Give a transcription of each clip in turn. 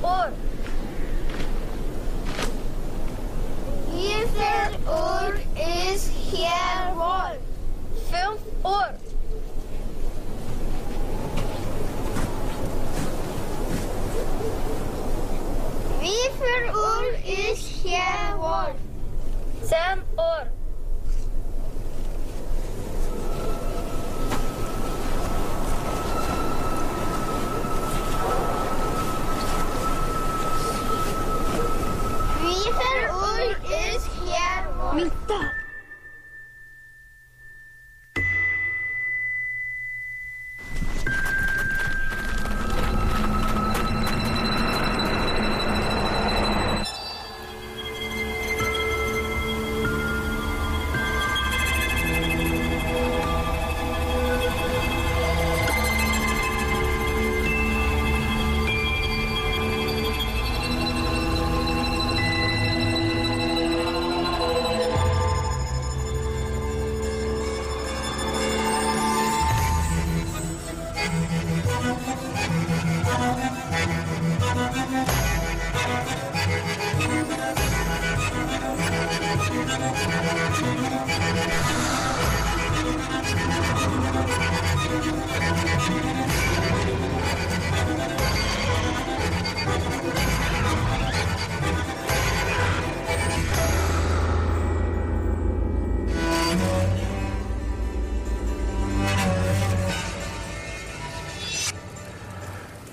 år? Wie viel Uhr ist hier wohl? 5 år. Wie viel Uhr ist hier wohl? 10 år. Wie viel Uhr ist hier wohl? Mittag.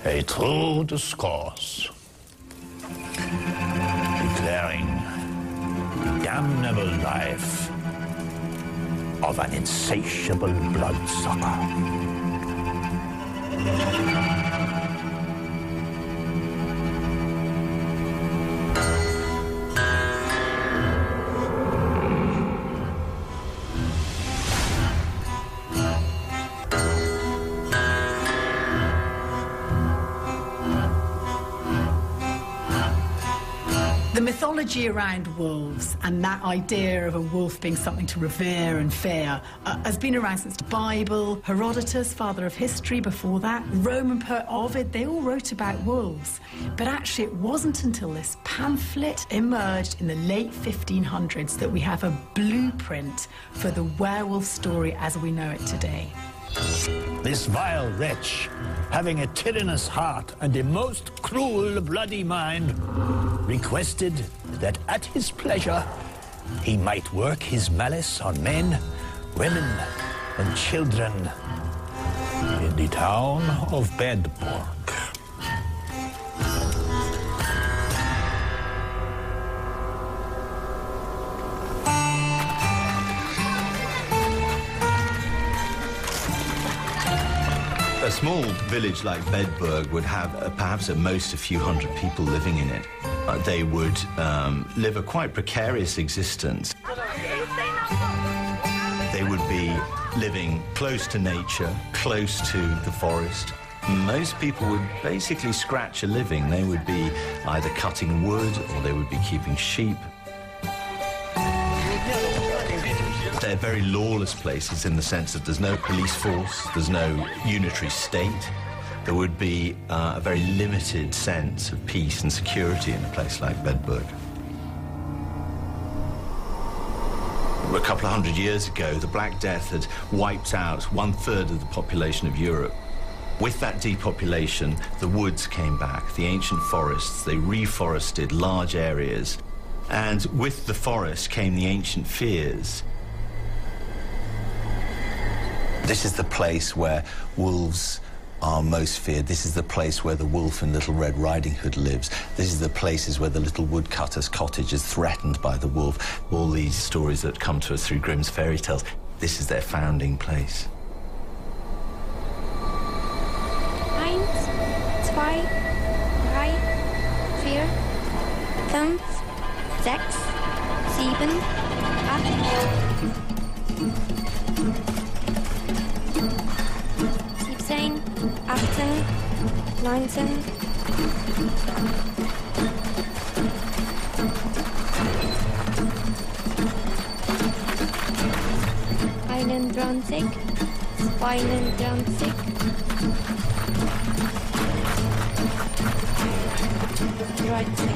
A true discourse, declaring the damnable life of an insatiable bloodsucker. The mythology around wolves and that idea of a wolf being something to revere and fear has been around since the Bible. Herodotus, father of history, before that, Roman poet Ovid, they all wrote about wolves. But actually it wasn't until this pamphlet emerged in the late 1500s that we have a blueprint for the werewolf story as we know it today. This vile wretch, having a tyrannous heart and a most cruel, bloody mind, requested that at his pleasure he might work his malice on men, women, and children in the town of Bedburg. A small village like Bedburg would have perhaps at most a few hundred people living in it. They would live a quite precarious existence. They would be living close to nature, close to the forest. Most people would basically scratch a living. They would be either cutting wood or they would be keeping sheep. They're very lawless places in the sense that there's no police force, there's no unitary state. There would be a very limited sense of peace and security in a place like Bedburg. A couple of hundred years ago, the Black Death had wiped out 1/3 of the population of Europe. With that depopulation, the woods came back, the ancient forests, they reforested large areas. And with the forest came the ancient fears. This is the place where wolves are most feared. This is the place where the wolf in Little Red Riding Hood lives. This is the places where the little woodcutter's cottage is threatened by the wolf. All these stories that come to us through Grimm's fairy tales, this is their founding place. 1, 2, 3, 4, 5, 6, 7, 8. 17, 18, 19. Einundzwanzig, 22. writing.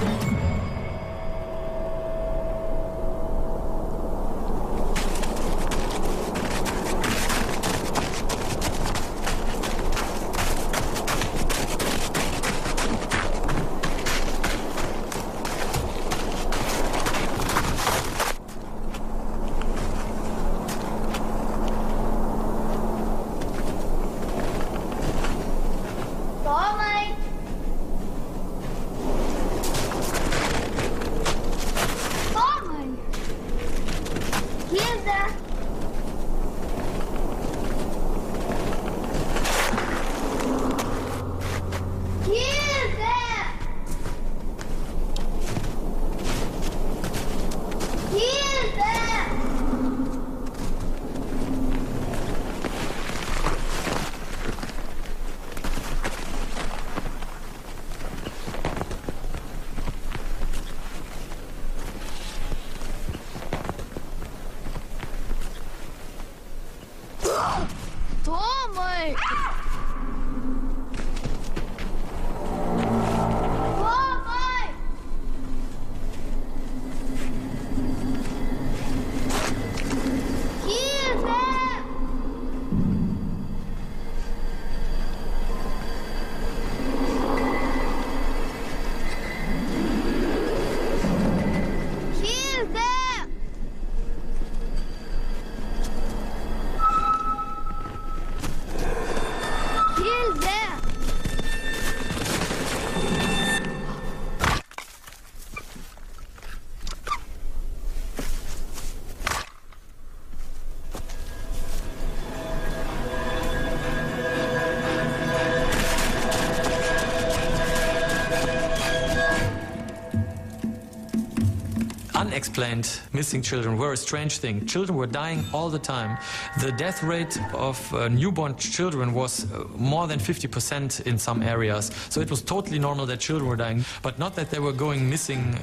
Unexplained missing children were a strange thing. Children were dying all the time. The death rate of newborn children was more than 50% in some areas. So it was totally normal that children were dying, but not that they were going missing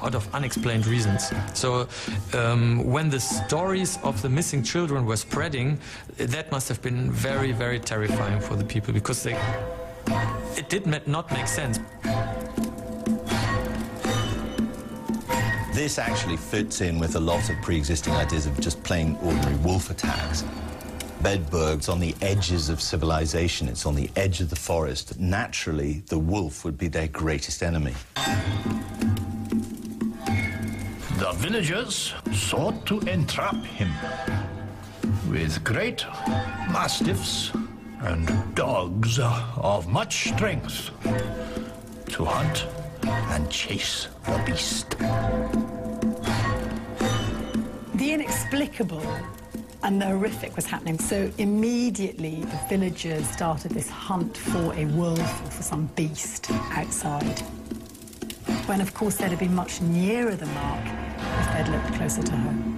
out of unexplained reasons. So when the stories of the missing children were spreading, that must have been very, very terrifying for the people, because it did not make sense. This actually fits in with a lot of pre-existing ideas of just plain ordinary wolf attacks. Bedbugs on the edges of civilization, it's on the edge of the forest. Naturally, the wolf would be their greatest enemy. The villagers sought to entrap him with great mastiffs and dogs of much strength to hunt and chase the beast. The inexplicable and the horrific was happening, so immediately the villagers started this hunt for a wolf or for some beast outside, when of course they'd have been much nearer the mark if they'd looked closer to home.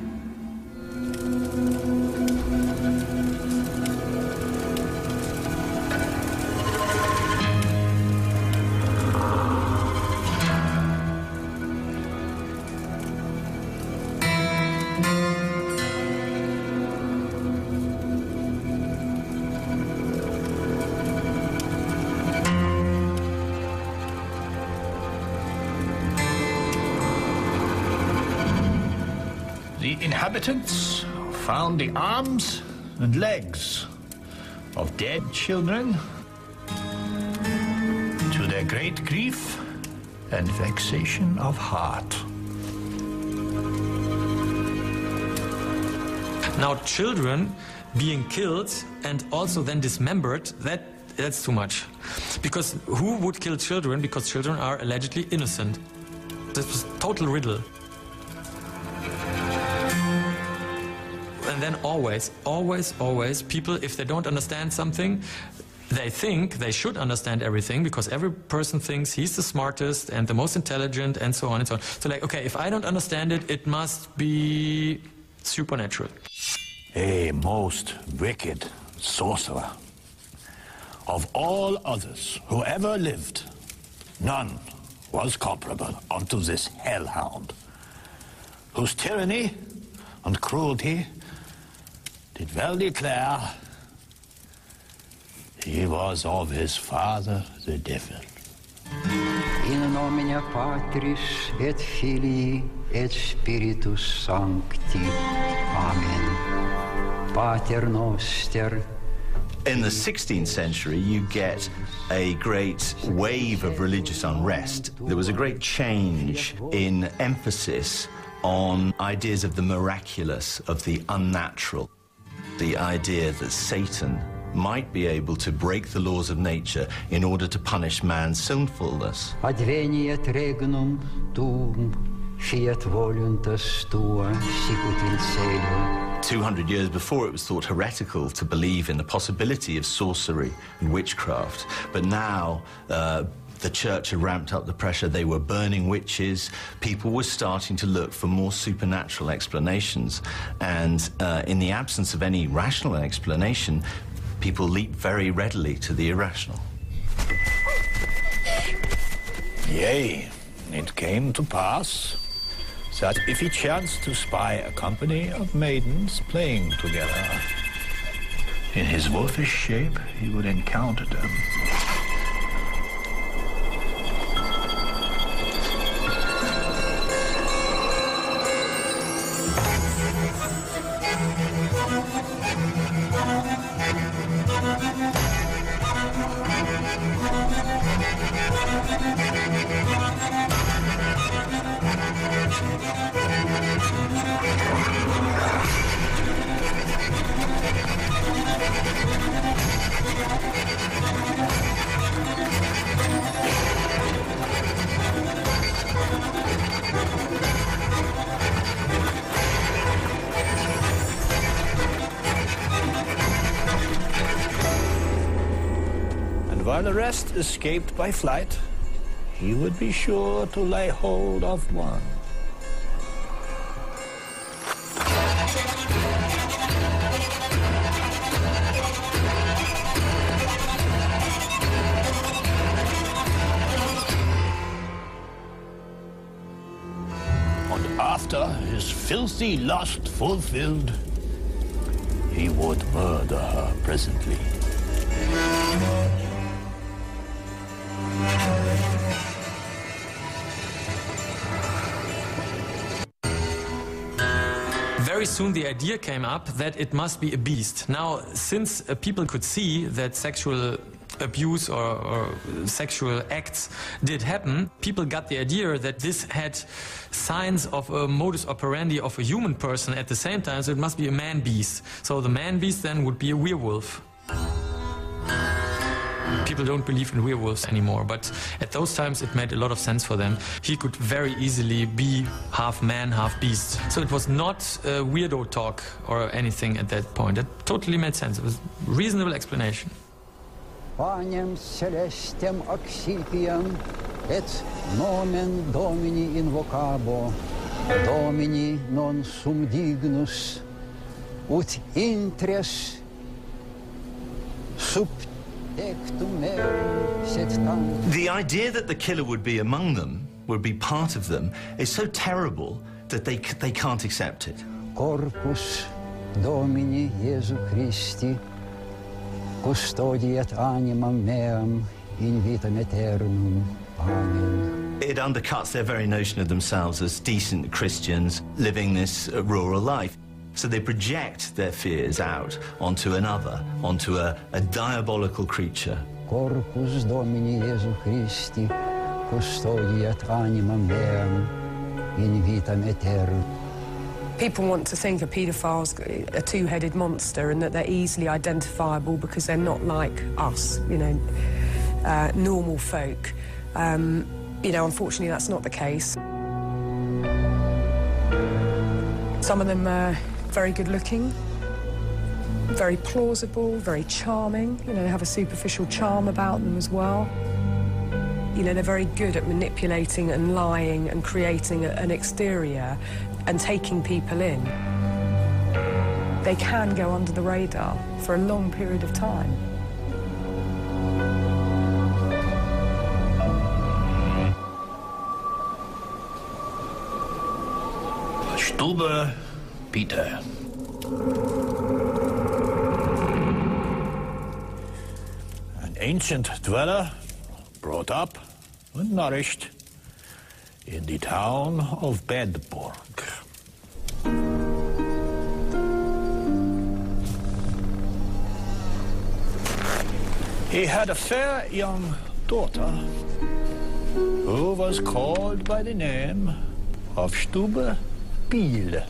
The inhabitants found the arms and legs of dead children, to their great grief and vexation of heart. Now, children being killed and also then dismembered, that's too much. Because who would kill children? Because children are allegedly innocent. This was total riddle. And then always, people, if they don't understand something, they think they should understand everything, because every person thinks he's the smartest and the most intelligent and so on and so on. So like, okay, if I don't understand it, it must be supernatural. A most wicked sorcerer. Of all others who ever lived, none was comparable unto this hellhound, whose tyranny and cruelty did well declare he was of his father the devil. In nomine Patris et Filii et Spiritus Sancti. Amen. Pater noster. In the 16th century, you get a great wave of religious unrest. There was a great change in emphasis on ideas of the miraculous, of the unnatural. The idea that Satan might be able to break the laws of nature in order to punish man's sinfulness. Adveniet regnum tuum, fiat voluntas tua, sicut in cielo. 200 years before, it was thought heretical to believe in the possibility of sorcery and witchcraft. But now, the church had ramped up the pressure. They were burning witches. People were starting to look for more supernatural explanations. And in the absence of any rational explanation, people leap very readily to the irrational. Yea, it came to pass that if he chanced to spy a company of maidens playing together, in his wolfish shape he would encounter them. While the rest escaped by flight, he would be sure to lay hold of one. And after his filthy lust fulfilled, he would murder her presently. Very soon the idea came up that it must be a beast. Now, since people could see that sexual abuse or sexual acts did happen, people got the idea that this had signs of a modus operandi of a human person at the same time, so it must be a man-beast. So the man-beast then would be a werewolf. People don't believe in werewolves anymore, but at those times it made a lot of sense for them. He could very easily be half man, half beast. So it was not weirdo talk or anything at that point. It totally made sense. It was a reasonable explanation. Panem celestem accipiem et nomen Domini invocabo, Domini non sum dignus, ut intres sub. The idea that the killer would be among them, would be part of them, is so terrible that they can't accept it. Corpus Domini Jesu Christi custodiet animam meam in vitam aeternum. Amen. It undercuts their very notion of themselves as decent Christians living this rural life. So they project their fears out onto another, onto a diabolical creature. Corpus Domini Jesu Christi custodiet animam meam in vitam aeternum. People want to think a paedophile's a two-headed monster and that they're easily identifiable because they're not like us, you know, normal folk. You know, unfortunately, that's not the case. Some of them are very good-looking, very plausible, very charming. You know, they have a superficial charm about them as well. You know, they're very good at manipulating and lying and creating an exterior and taking people in. They can go under the radar for a long period of time. Stube Peter. An ancient dweller, brought up and nourished in the town of Bedburg. He had a fair young daughter who was called by the name of Stube Biel,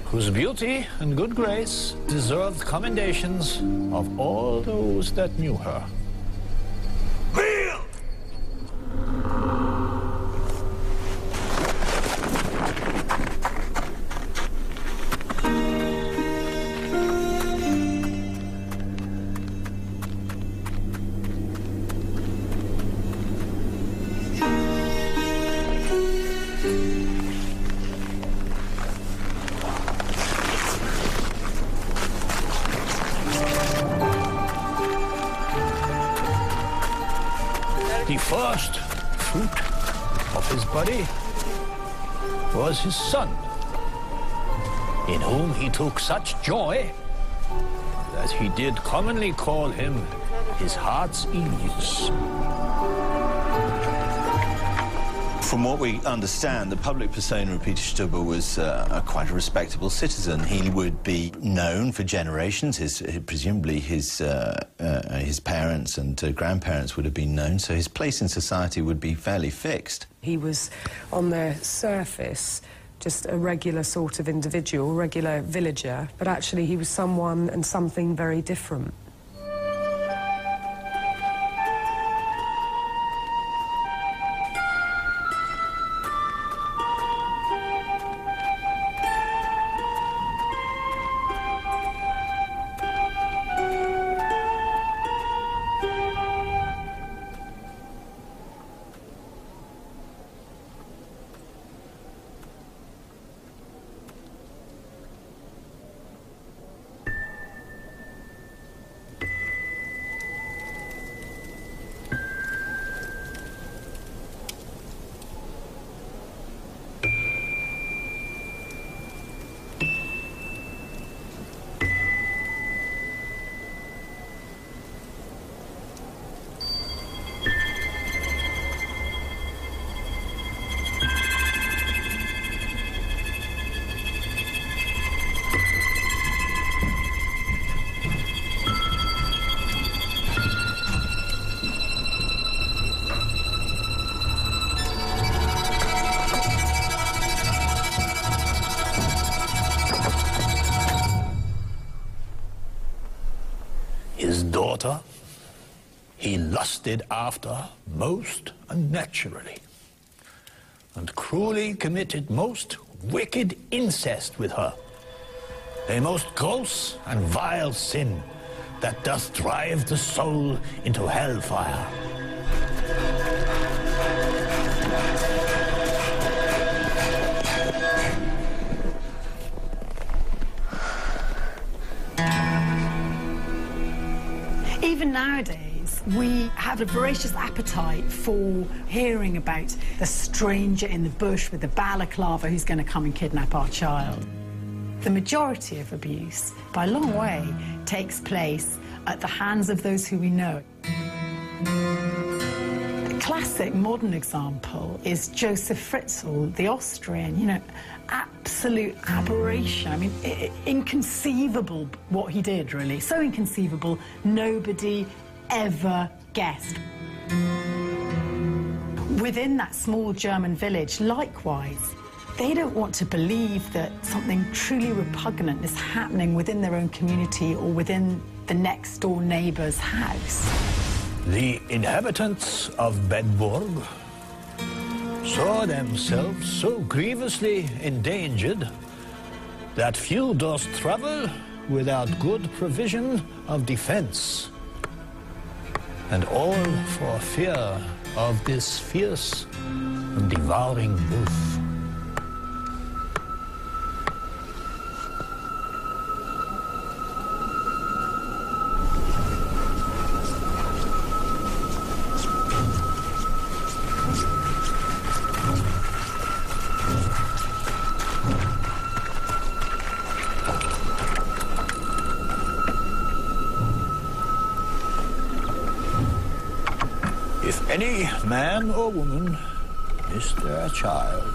whose beauty and good grace deserved commendations of all those that knew her. Biel! The first fruit of his body was his son, in whom he took such joy that he did commonly call him his heart's ease. From what we understand, the public persona of Peter Stube was quite a respectable citizen. He would be known for generations. Presumably his parents and grandparents would have been known, so his place in society would be fairly fixed. He was, on the surface, just a regular sort of individual, regular villager, but actually he was someone and something very different. His daughter he lusted after most unnaturally, and cruelly committed most wicked incest with her, a most gross and vile sin that doth drive the soul into hellfire. Even nowadays, we have a voracious appetite for hearing about the stranger in the bush with the balaclava who's going to come and kidnap our child. The majority of abuse, by a long way, takes place at the hands of those who we know. A classic modern example is Joseph Fritzl, the Austrian, you know, absolute aberration. I mean, inconceivable what he did, really. So inconceivable, nobody ever guessed. Within that small German village, likewise, they don't want to believe that something truly repugnant is happening within their own community or within the next door neighbor's house. The inhabitants of Bedburg saw themselves so grievously endangered that few durst travel without good provision of defense, and all for fear of this fierce and devouring wolf. If any man or woman missed their child,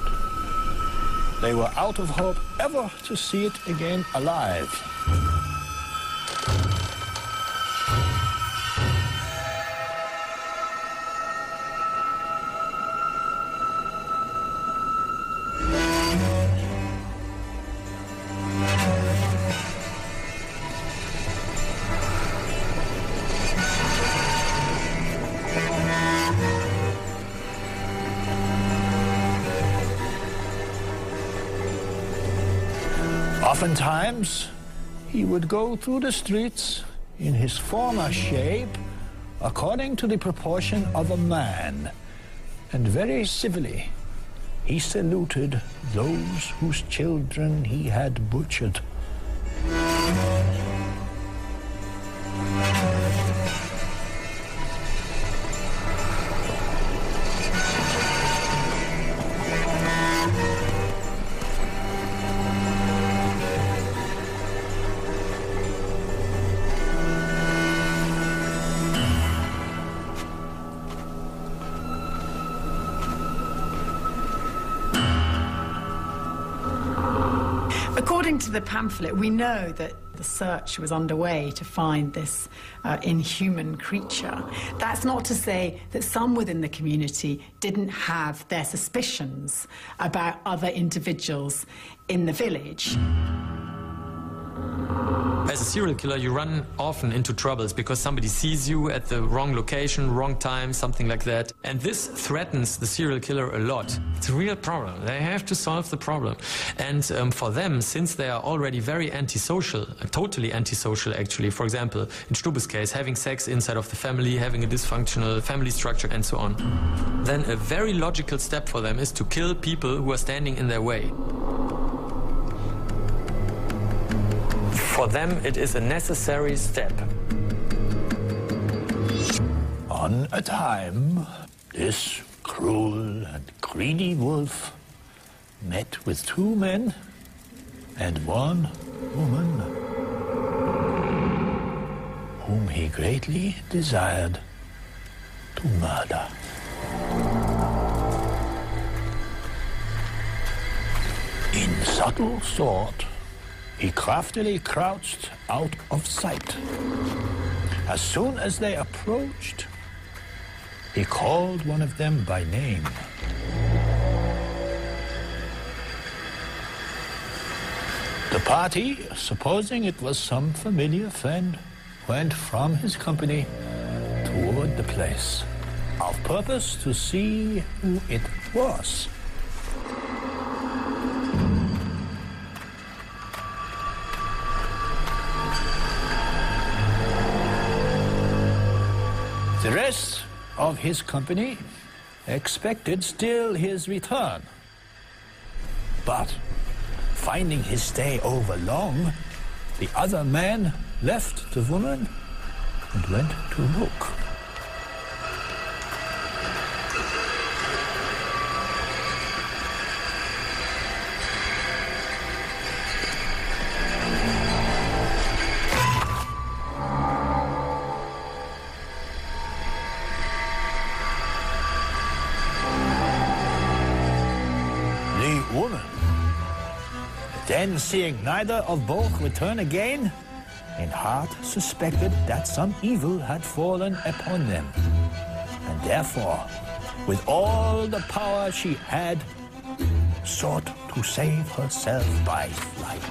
they were out of hope ever to see it again alive. Oftentimes, he would go through the streets in his former shape, according to the proportion of a man, and very civilly he saluted those whose children he had butchered. According to the pamphlet, we know that the search was underway to find this inhuman creature. That's not to say that some within the community didn't have their suspicions about other individuals in the village. As a serial killer, you run often into troubles because somebody sees you at the wrong location, wrong time, something like that. And this threatens the serial killer a lot. It's a real problem. They have to solve the problem. And for them, since they are already very antisocial, totally antisocial actually, for example, in Stubbe's case, having sex inside of the family, having a dysfunctional family structure and so on, then a very logical step for them is to kill people who are standing in their way. For them, it is a necessary step. On a time, this cruel and greedy wolf met with 2 men and 1 woman, whom he greatly desired to murder. In subtle thought, he craftily crouched out of sight. As soon as they approached, he called one of them by name. The party, supposing it was some familiar friend, went from his company toward the place, of purpose to see who it was. The rest of his company expected still his return. But finding his stay over long, the other man left the woman and went to look. Then, seeing neither of both return again, in heart suspected that some evil had fallen upon them, and therefore, with all the power she had, sought to save herself by flight.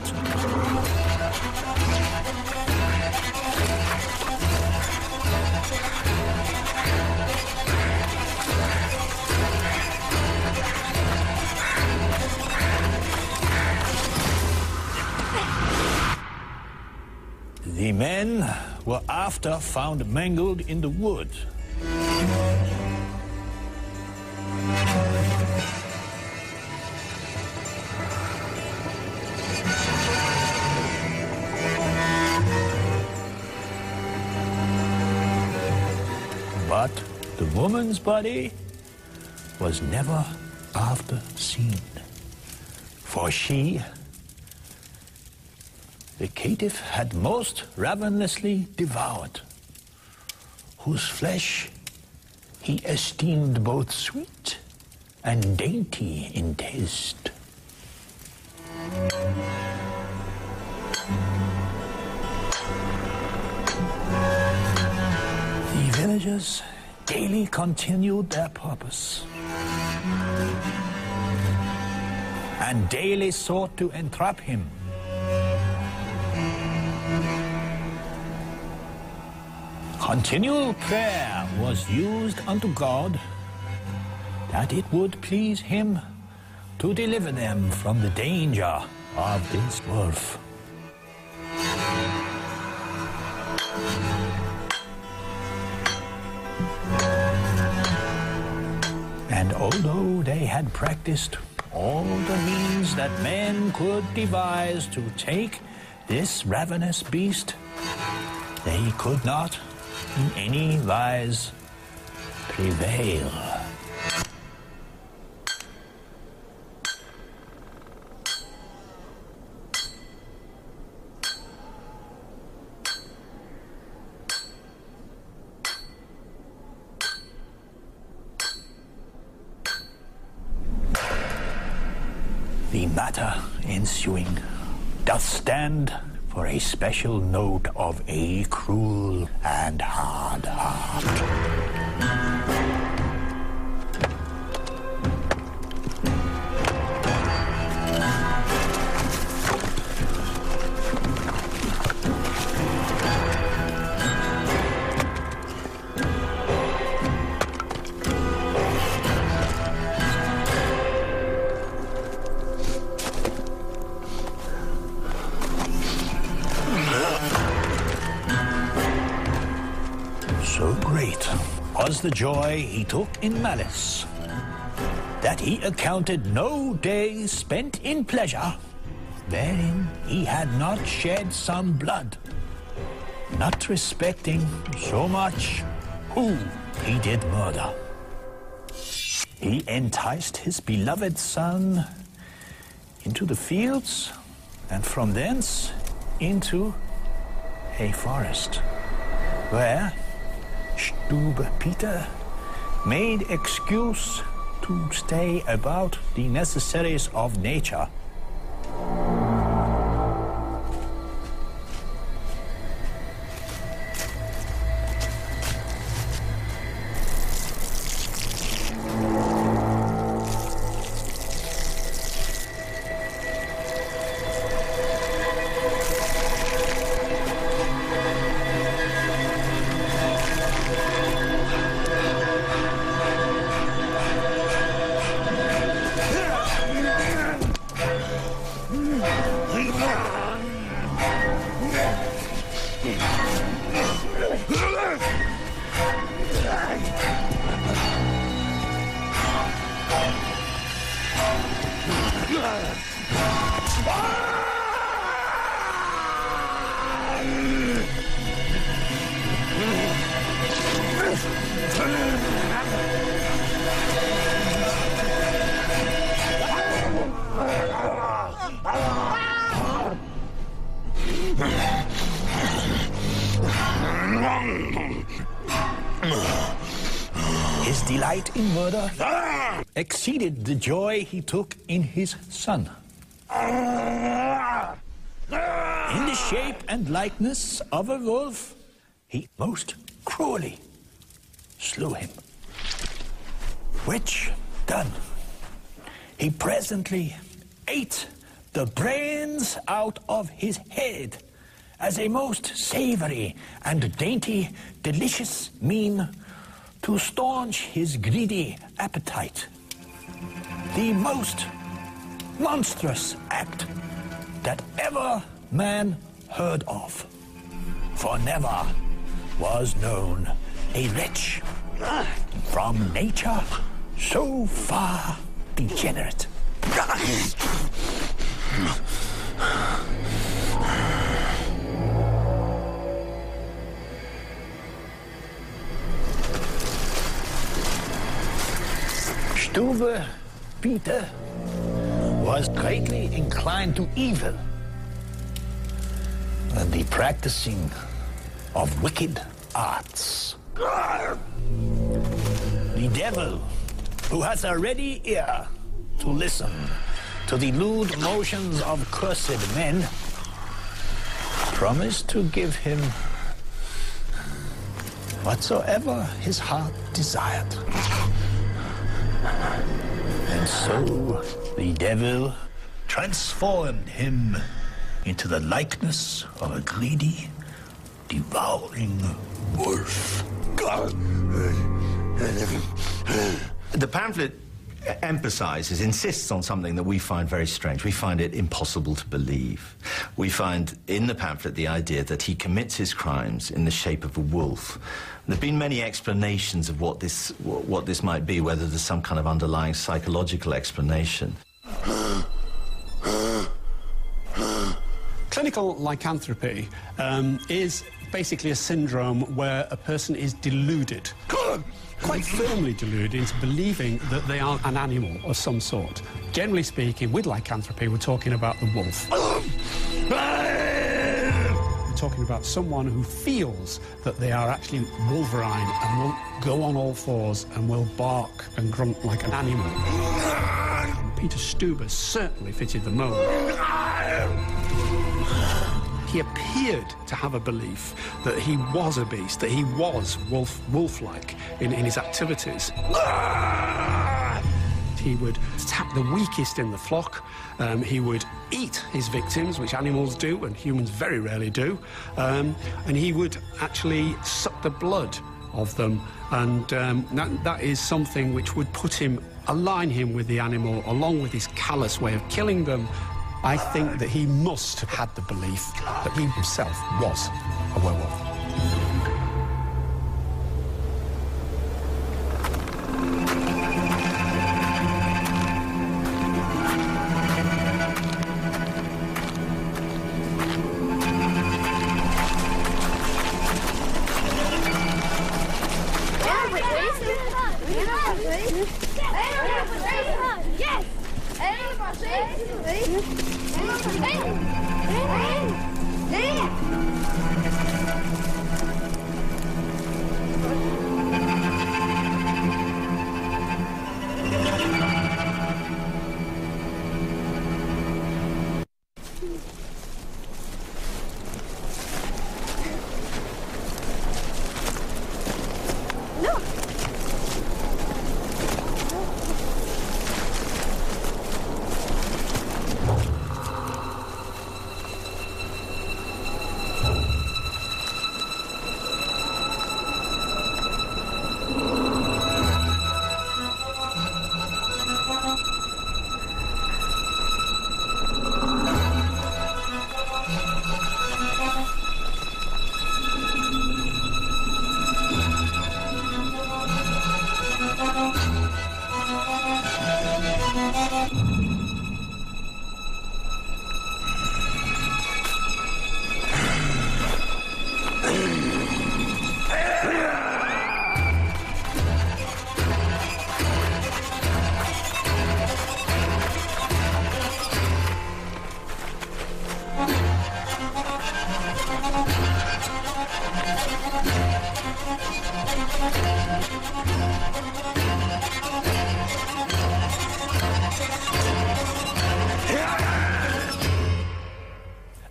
The men were after found mangled in the wood. But the woman's body was never after seen, for she, the caitiff, had most ravenously devoured, whose flesh he esteemed both sweet and dainty in taste. The villagers daily continued their purpose and daily sought to entrap him. Continual prayer was used unto God that it would please him to deliver them from the danger of this wolf. And although they had practiced all the means that men could devise to take this ravenous beast, they could not in any wise prevail. The matter ensuing doth stand for a special note of a cruel and hard heart. So great was the joy he took in malice, that he accounted no day spent in pleasure wherein he had not shed some blood, not respecting so much who he did murder. He enticed his beloved son into the fields, and from thence into a forest, where Stube Peter made excuse to stay about the necessaries of nature. His delight in murder exceeded the joy he took in his son. In the shape and likeness of a wolf, he most cruelly slew him. Which done, he presently ate the brains out of his head as a most savory and dainty, delicious mean to staunch his greedy appetite. The most monstrous act that ever man heard of, for never was known a wretch from nature so far degenerate. Stube Peter was greatly inclined to evil and the practicing of wicked arts. devil, who has a ready ear to listen to the lewd motions of cursed men, promised to give him whatsoever his heart desired. And so the devil transformed him into the likeness of a greedy, devouring wolf. The pamphlet emphasizes, insists on something that we find very strange. We find it impossible to believe. We find in the pamphlet the idea that he commits his crimes in the shape of a wolf. There have been many explanations of what this might be, whether there's some kind of underlying psychological explanation. Clinical lycanthropy is basically a syndrome where a person is deluded, quite firmly deluded into believing that they are an animal of some sort. Generally speaking, with lycanthropy, we're talking about the wolf. We're talking about someone who feels that they are actually wolverine and will go on all fours and will bark and grunt like an animal. Peter Stuber certainly fitted the mold. He appeared to have a belief that he was a beast, that he was wolf-like in his activities. He would attack the weakest in the flock. He would eat his victims, which animals do and humans very rarely do. And he would actually suck the blood of them. And that is something which would align him with the animal, along with his callous way of killing them. I think that he must have had the belief that he himself was a werewolf.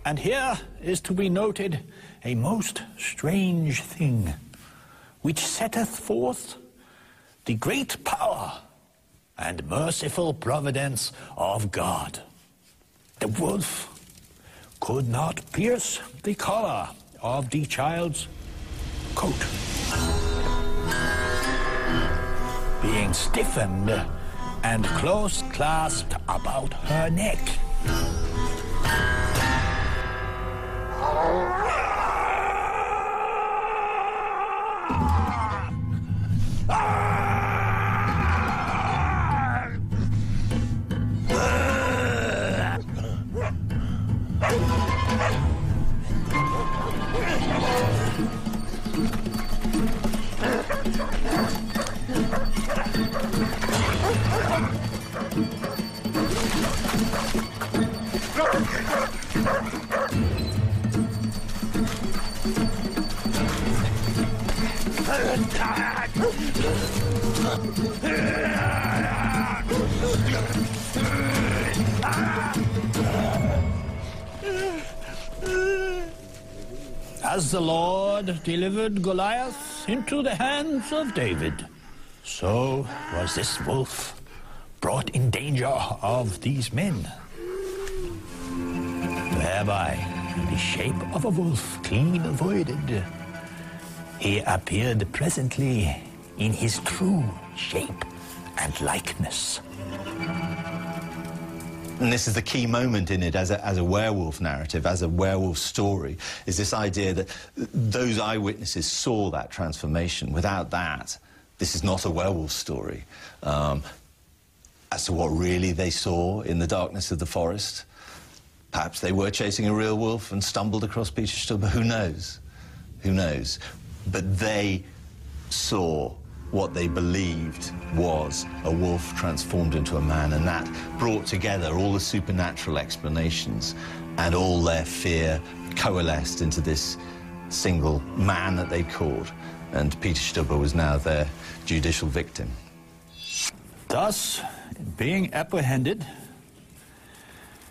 And here is to be noted a most strange thing, which setteth forth the great power and merciful providence of God. The wolf could not pierce the collar of the child's coat, being stiffened and close clasped about her neck. As the Lord delivered Goliath into the hands of David, so was this wolf brought in danger of these men, whereby, in the shape of a wolf clean avoided, he appeared presently in his true shape and likeness. And this is the key moment in it as a werewolf narrative, as a werewolf story, is this idea that those eyewitnesses saw that transformation. Without that, this is not a werewolf story. As to what really they saw in the darkness of the forest, perhaps they were chasing a real wolf and stumbled across Peter Stubbe, who knows? Who knows? But they saw what they believed was a wolf transformed into a man, and that brought together all the supernatural explanations, and all their fear coalesced into this single man that they caught, and Peter Stubbe was now their judicial victim. Thus, being apprehended,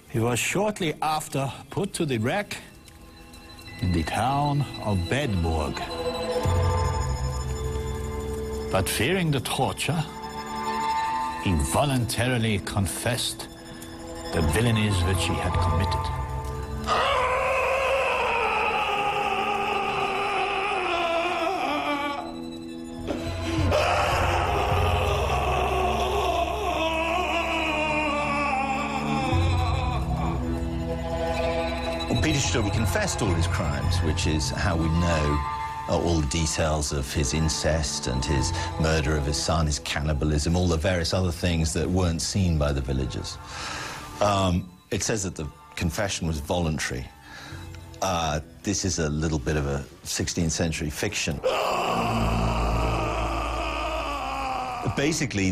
he was shortly after put to the rack in the town of Bedburg. But fearing the torture, he voluntarily confessed the villainies which he had committed. Well, Peter Stubbe confessed all his crimes, which is how we know all the details of his incest and his murder of his son, his cannibalism, all the various other things that weren't seen by the villagers. It says that the confession was voluntary. This is a little bit of a 16th century fiction. Basically,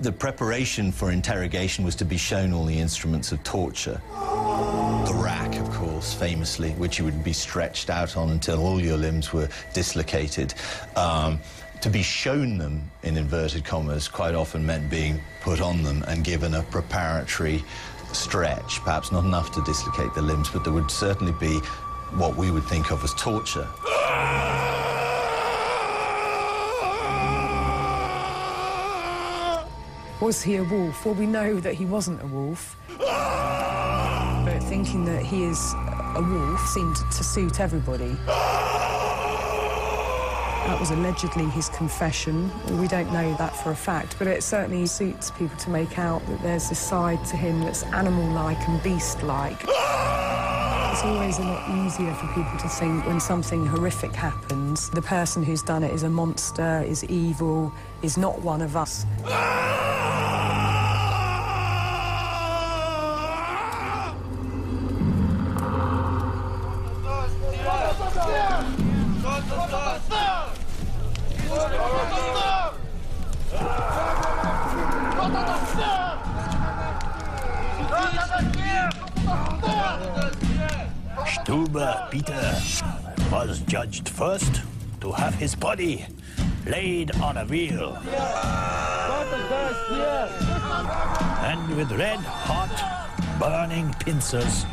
the preparation for interrogation was to be shown all the instruments of torture. The rack, of course, famously, which you would be stretched out on until all your limbs were dislocated. To be shown them, in inverted commas, quite often meant being put on them and given a preparatory stretch. Perhaps not enough to dislocate the limbs, but there would certainly be what we would think of as torture. Was he a wolf? Well, we know that he wasn't a wolf. But thinking that he is a wolf seemed to suit everybody. That was allegedly his confession. We don't know that for a fact, but it certainly suits people to make out that there's this side to him that's animal-like and beast-like. It's always a lot easier for people to think when something horrific happens, the person who's done it is a monster, is evil, is not one of us. Stubbe Peter was judged first to have his body laid on a wheel, and with red-hot, burning pincers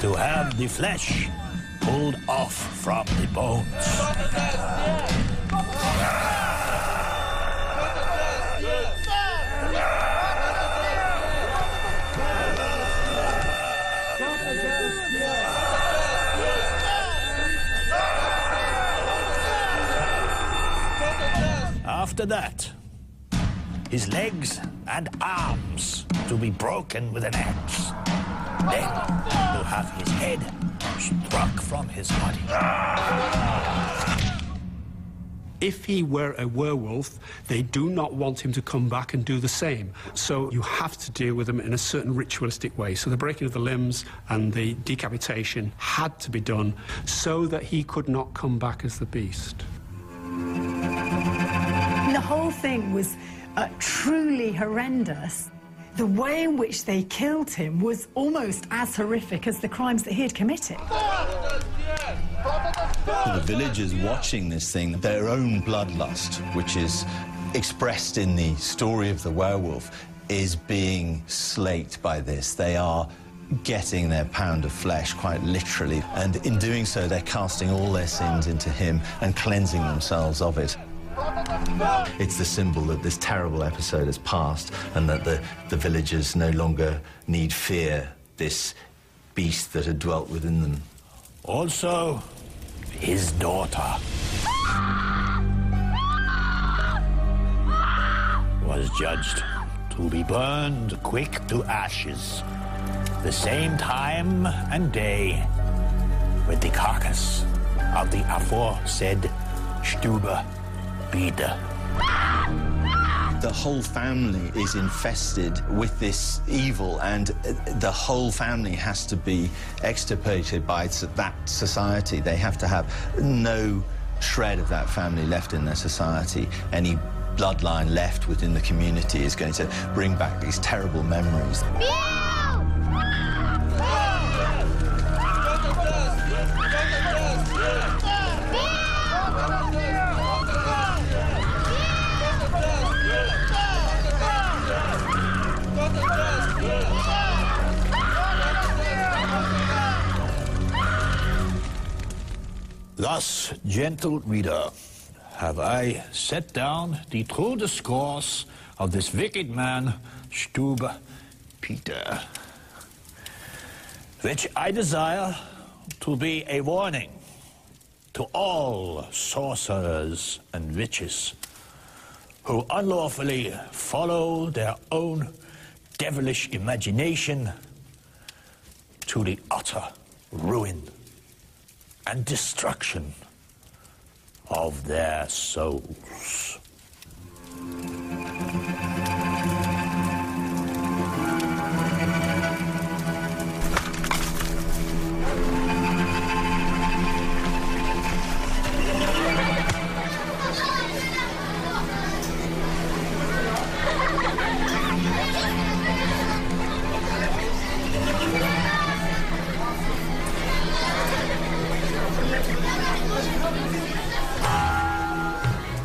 to have the flesh pulled off from the bones. After that, his legs and arms to be broken with an axe. Then to have his head struck from his body. If he were a werewolf, they do not want him to come back and do the same. So you have to deal with him in a certain ritualistic way. So the breaking of the limbs and the decapitation had to be done so that he could not come back as the beast. The whole thing was truly horrendous. The way in which they killed him was almost as horrific as the crimes that he had committed. The villagers watching this thing, their own bloodlust, which is expressed in the story of the werewolf, is being slaked by this. They are getting their pound of flesh, quite literally, and in doing so, they're casting all their sins into him and cleansing themselves of it. It's the symbol that this terrible episode has passed and that the villagers no longer need fear this beast that had dwelt within them. Also, his daughter was judged to be burned quick to ashes the same time and day with the carcass of the aforesaid Stube Peter. The whole family is infested with this evil, and the whole family has to be extirpated by that society. They have to have no shred of that family left in their society. Any bloodline left within the community is going to bring back these terrible memories. Thus, gentle reader, have I set down the true discourse of this wicked man, Stube Peter, which I desire to be a warning to all sorcerers and witches who unlawfully follow their own devilish imagination to the utter ruin and destruction of their souls.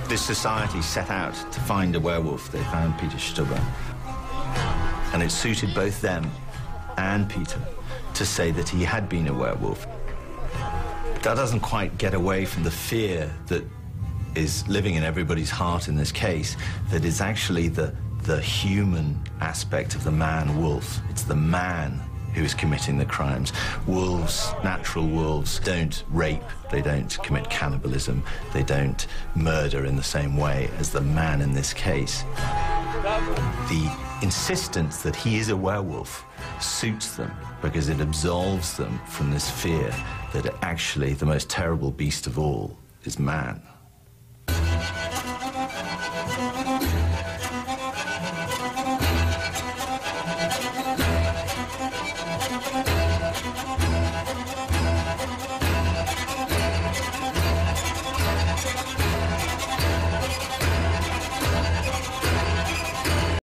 This society set out to find a werewolf. They found Peter Stube. And it suited both them and Peter to say that he had been a werewolf. That doesn't quite get away from the fear that is living in everybody's heart in this case, that is actually the human aspect of the man-wolf. It's the man who is committing the crimes. Wolves, natural wolves, don't rape, they don't commit cannibalism, they don't murder in the same way as the man in this case. The insistence that he is a werewolf suits them because it absolves them from this fear that actually the most terrible beast of all is man.